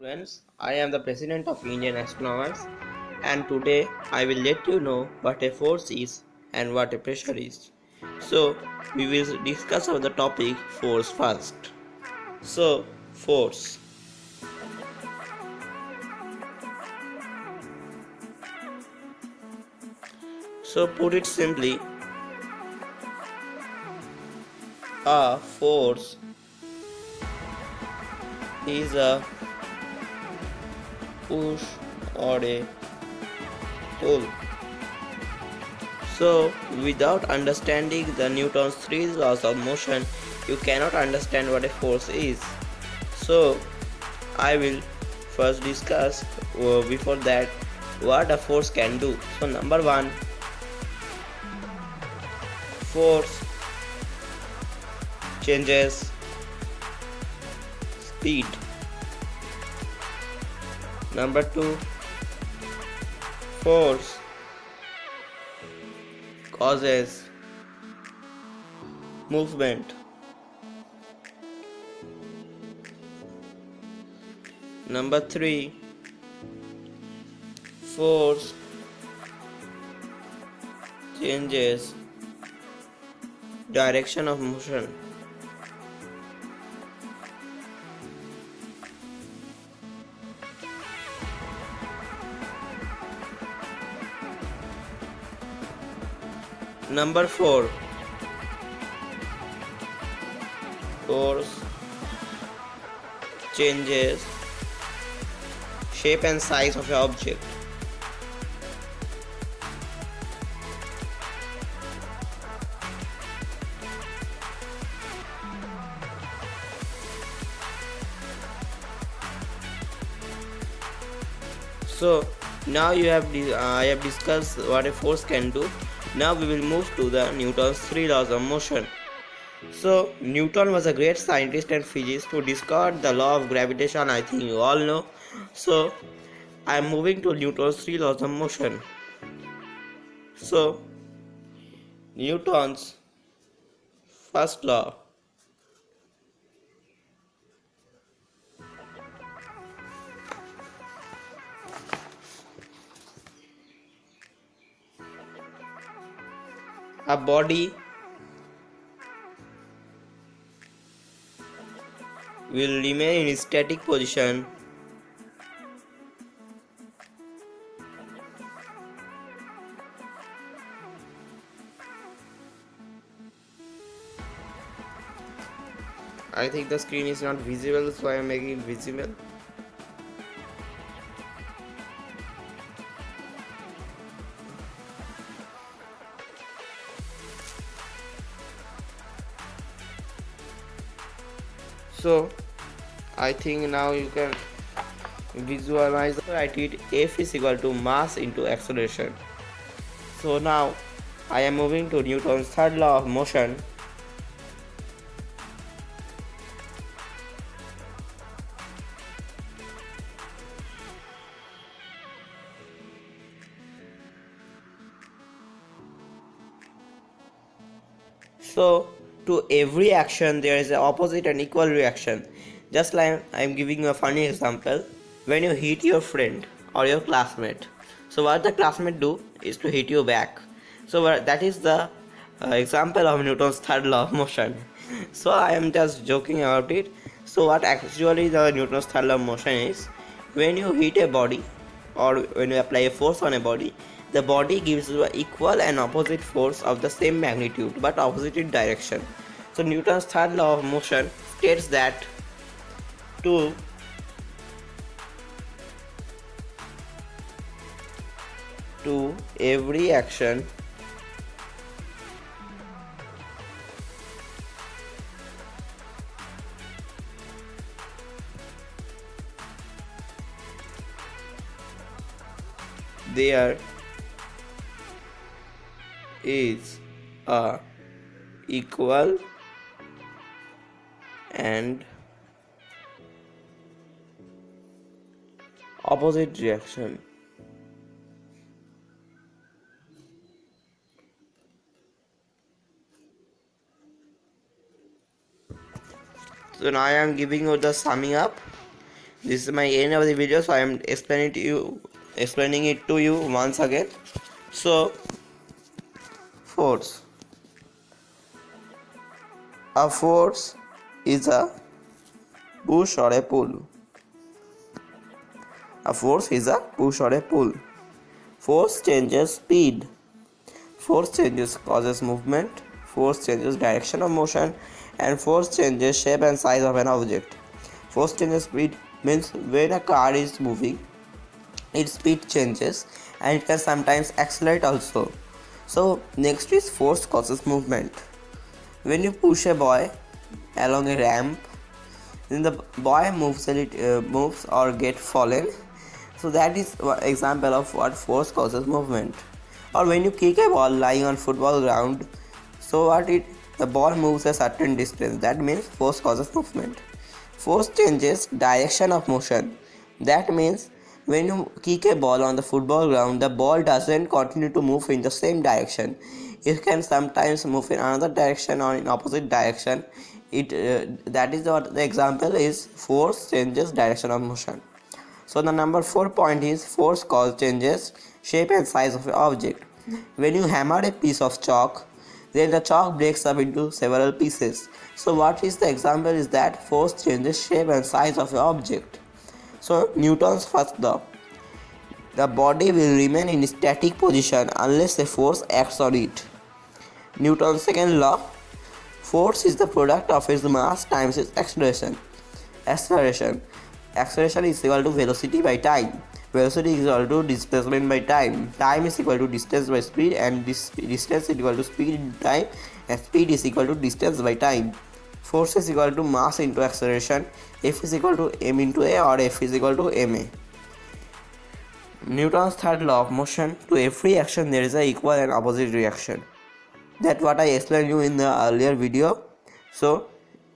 Friends, I am the president of Indian Astronomers and today I will let you know what a force is and what a pressure is. So, we will discuss about the topic force first. So, force. So, put it simply, a force is a push or a pull. So, without understanding the Newton's three laws of motion, you cannot understand what a force is. So, I will first discuss before that what a force can do. So, number one, force changes speed. Number two, force causes movement. Number three, force changes direction of motion. Number four, force changes shape and size of an object. So now I have discussed what a force can do. Now we will move to the Newton's three laws of motion. So Newton was a great scientist and physicist who discovered the law of gravitation. I think you all know. So I am moving to Newton's three laws of motion. So Newton's first law. A body will remain in static position I think the screen is not visible, so I am making it visible. So I think now you can visualize. Write it, F is equal to mass into acceleration. So now I am moving to Newton's third law of motion. So to every action there is an opposite and equal reaction. Just like I am giving you a funny example. When you hit your friend or your classmate, so what the classmate do is to hit you back. So that is the example of Newton's third law of motion. So I am just joking about it. So what actually the Newton's third law of motion is, when you hit a body or when you apply a force on a body, the body gives you an equal and opposite force of the same magnitude but opposite direction. So Newton's third law of motion states that to every action there is a equal and opposite reaction. So now I am giving you the summing up. This is my end of the video, so I am explaining it to you once again. So, force. A force is a push or a pull. A force is a push or a pull. Force changes speed. Force changes causes movement. Force changes direction of motion, and force changes shape and size of an object. Force changes speed means when a car is moving, its speed changes and it can sometimes accelerate also. So next is force causes movement. When you push a boy along a ramp, then the boy moves or get fallen. So that is one example of what force causes movement. Or when you kick a ball lying on football ground, so the ball moves a certain distance. That means force causes movement. Force changes direction of motion. That means when you kick a ball on the football ground, the ball doesn't continue to move in the same direction. It can sometimes move in another direction or in opposite direction. That is what the example is. Force changes direction of motion. So the number 4 point is force changes shape and size of an object. When you hammer a piece of chalk, then the chalk breaks up into several pieces. So what is the example is that force changes shape and size of an object. So Newton's first law. The body will remain in static position unless a force acts on it. Newton's second law. Force is the product of its mass times its acceleration. Acceleration is equal to velocity by time. Velocity is equal to displacement by time. Time is equal to distance by speed, and this distance is equal to speed into time, and speed is equal to distance by time. Force is equal to mass into acceleration. F is equal to m into a, or F is equal to ma. Newton's third law of motion. To every action there is an equal and opposite reaction. That's what I explained you in the earlier video. So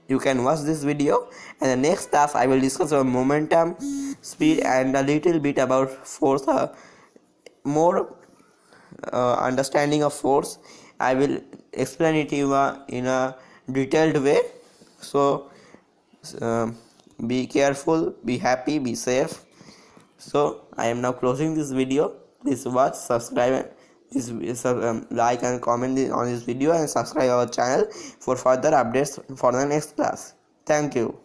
you can watch this video, and the next class I will discuss about momentum, speed, and a little bit about force, more understanding of force. I will explain it to you in a detailed way. So be careful, be happy, be safe. So I am now closing this video. Please watch, subscribe, like and comment on this video, and subscribe our channel for further updates for the next class. Thank you.